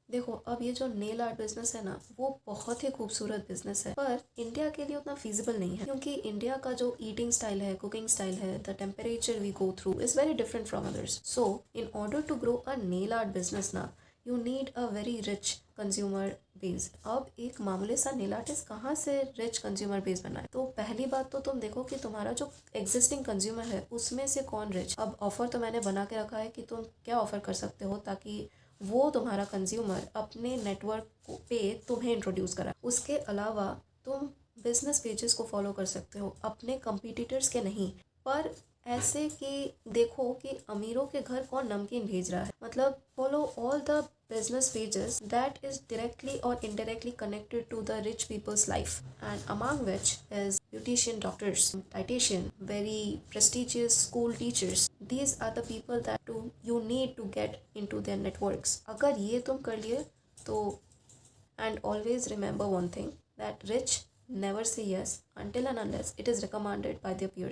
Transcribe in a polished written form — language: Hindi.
देखो, अब ये जो नेल आर्ट बिजनेस है ना, वो बहुत ही खूबसूरत बिजनेस है, पर इंडिया के लिए उतना फीजिबल नहीं है, क्योंकि इंडिया का जो ईटिंग स्टाइल है, कुकिंग स्टाइल है, the temperature we go through is very different from others. So in order to grow a nail art business ना, you need a very rich consumer base. अब एक मामूली सा नेल आर्टिस्ट कहाँ से रिच कंज्यूमर बेस बनाए? तो पहली बात तो तुम देखो कि तुम्हारा जो एग्जिस्टिंग कंज्यूमर है उसमें से कौन रिच. अब ऑफर तो मैंने बना के रखा है कि तुम क्या ऑफर कर सकते हो ताकि वो तुम्हारा कंज्यूमर अपने नेटवर्क पे तुम्हें इंट्रोड्यूस करा. उसके अलावा तुम बिजनेस पेजेस को फॉलो कर सकते हो, अपने कंपटीटर्स के नहीं, पर ऐसे कि देखो कि अमीरों के घर कौन नमकीन भेज रहा है. मतलब follow all the business pages that is directly or indirectly connected to the rich people's life, and among which is beautician, doctors, dietitian, very prestigious school teachers. These are the people that you need to get into their networks. अगर ये तुम कर लिए तो, and always remember one thing, that rich never say yes until and unless it is recommended by their peers.